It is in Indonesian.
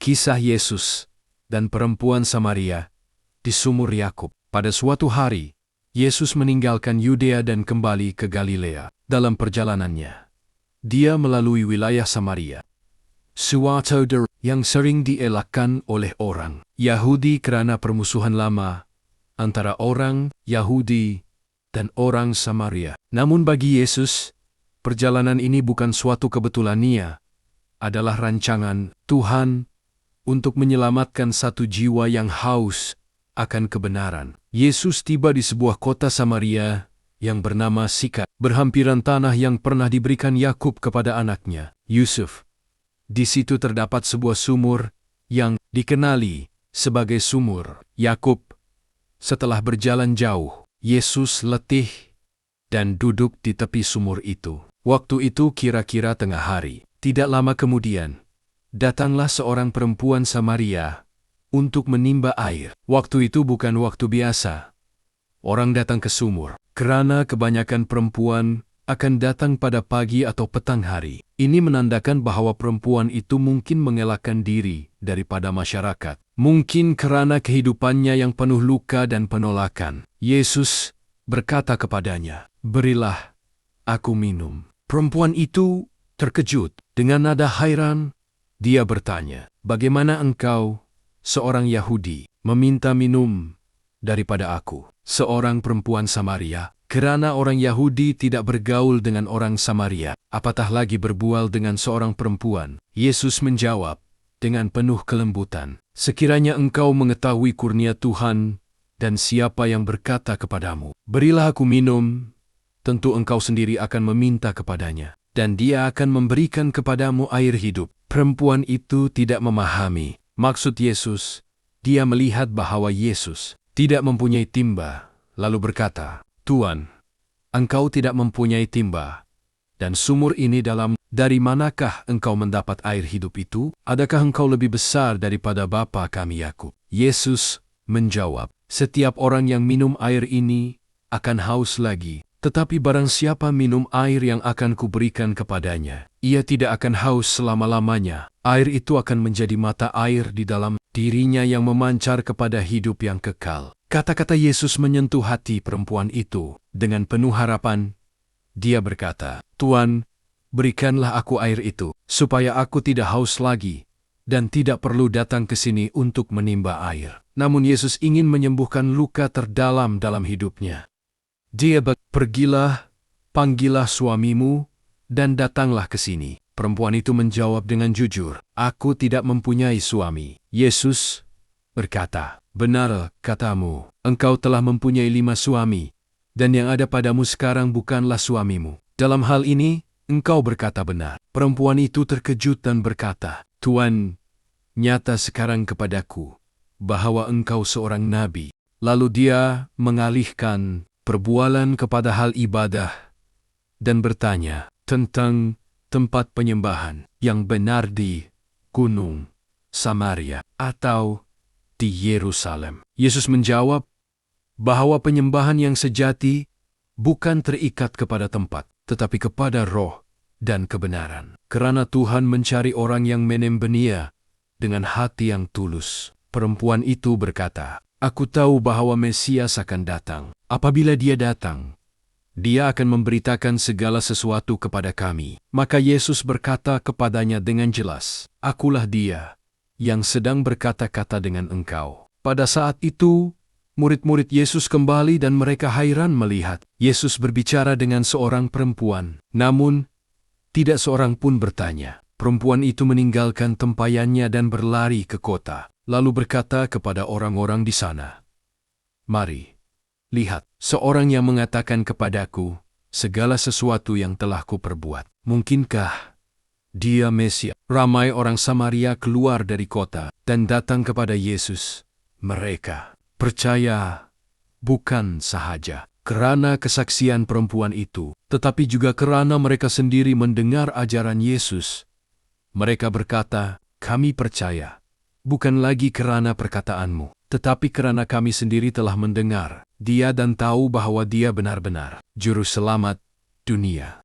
Kisah Yesus dan perempuan Samaria di sumur Yakub. Pada suatu hari, Yesus meninggalkan Yudea dan kembali ke Galilea. Dalam perjalanannya, dia melalui wilayah Samaria, suatu daerah yang sering dielakkan oleh orang Yahudi karena permusuhan lama antara orang Yahudi dan orang Samaria. Namun bagi Yesus, perjalanan ini bukan suatu kebetulan. Ia adalah rancangan Tuhan untuk menyelamatkan satu jiwa yang haus akan kebenaran. Yesus tiba di sebuah kota Samaria yang bernama Sikar, berhampiran tanah yang pernah diberikan Yakub kepada anaknya, Yusuf. Di situ terdapat sebuah sumur yang dikenali sebagai sumur Yakub. Setelah berjalan jauh, Yesus letih dan duduk di tepi sumur itu. Waktu itu kira-kira tengah hari. Tidak lama kemudian, datanglah seorang perempuan Samaria untuk menimba air. Waktu itu bukan waktu biasa. Orang datang ke sumur, karena kebanyakan perempuan akan datang pada pagi atau petang hari. Ini menandakan bahwa perempuan itu mungkin mengelakkan diri daripada masyarakat. Mungkin karena kehidupannya yang penuh luka dan penolakan. Yesus berkata kepadanya, "Berilah aku minum." Perempuan itu terkejut. Dengan nada heran, dia bertanya, "Bagaimana engkau, seorang Yahudi, meminta minum daripada aku, seorang perempuan Samaria?" Kerana orang Yahudi tidak bergaul dengan orang Samaria, apatah lagi berbual dengan seorang perempuan. Yesus menjawab dengan penuh kelembutan, "Sekiranya engkau mengetahui kurnia Tuhan dan siapa yang berkata kepadamu, 'Berilah aku minum,' tentu engkau sendiri akan meminta kepadanya, dan dia akan memberikan kepadamu air hidup." Perempuan itu tidak memahami maksud Yesus. Dia melihat bahwa Yesus tidak mempunyai timba, lalu berkata, "Tuan, engkau tidak mempunyai timba, dan sumur ini dalam. Dari manakah engkau mendapat air hidup itu? Adakah engkau lebih besar daripada bapa kami Yakub?" Yesus menjawab, "Setiap orang yang minum air ini akan haus lagi. Tetapi barang siapa minum air yang akan kuberikan kepadanya, ia tidak akan haus selama-lamanya. Air itu akan menjadi mata air di dalam dirinya yang memancar kepada hidup yang kekal." Kata-kata Yesus menyentuh hati perempuan itu. Dengan penuh harapan, dia berkata, "Tuan, berikanlah aku air itu, supaya aku tidak haus lagi dan tidak perlu datang ke sini untuk menimba air." Namun Yesus ingin menyembuhkan luka terdalam dalam hidupnya. Dia "Pergilah, panggillah suamimu, dan datanglah ke sini." Perempuan itu menjawab dengan jujur, "Aku tidak mempunyai suami." Yesus berkata, "Benar katamu, engkau telah mempunyai 5 suami, dan yang ada padamu sekarang bukanlah suamimu. Dalam hal ini, engkau berkata benar." Perempuan itu terkejut dan berkata, "Tuan, nyata sekarang kepadaku bahwa engkau seorang nabi." Lalu dia mengalihkan perbualan kepada hal ibadah dan bertanya tentang tempat penyembahan yang benar di Gunung Samaria atau di Yerusalem. Yesus menjawab bahwa penyembahan yang sejati bukan terikat kepada tempat, tetapi kepada roh dan kebenaran. Kerana Tuhan mencari orang yang menyembah dengan hati yang tulus. Perempuan itu berkata, "Aku tahu bahwa Mesias akan datang. Apabila dia datang, dia akan memberitakan segala sesuatu kepada kami." Maka Yesus berkata kepadanya dengan jelas, "Akulah dia yang sedang berkata-kata dengan engkau." Pada saat itu, murid-murid Yesus kembali dan mereka hairan melihat Yesus berbicara dengan seorang perempuan. Namun, tidak seorang pun bertanya. Perempuan itu meninggalkan tempayannya dan berlari ke kota, lalu berkata kepada orang-orang di sana, "Mari, lihat, seorang yang mengatakan kepadaku segala sesuatu yang telah kuperbuat. Mungkinkah dia Mesias?" Ramai orang Samaria keluar dari kota dan datang kepada Yesus. Mereka percaya bukan sahaja kerana kesaksian perempuan itu, tetapi juga kerana mereka sendiri mendengar ajaran Yesus. Mereka berkata, "Kami percaya, bukan lagi kerana perkataanmu, tetapi kerana kami sendiri telah mendengar dia dan tahu bahwa dia benar-benar Juru Selamat dunia."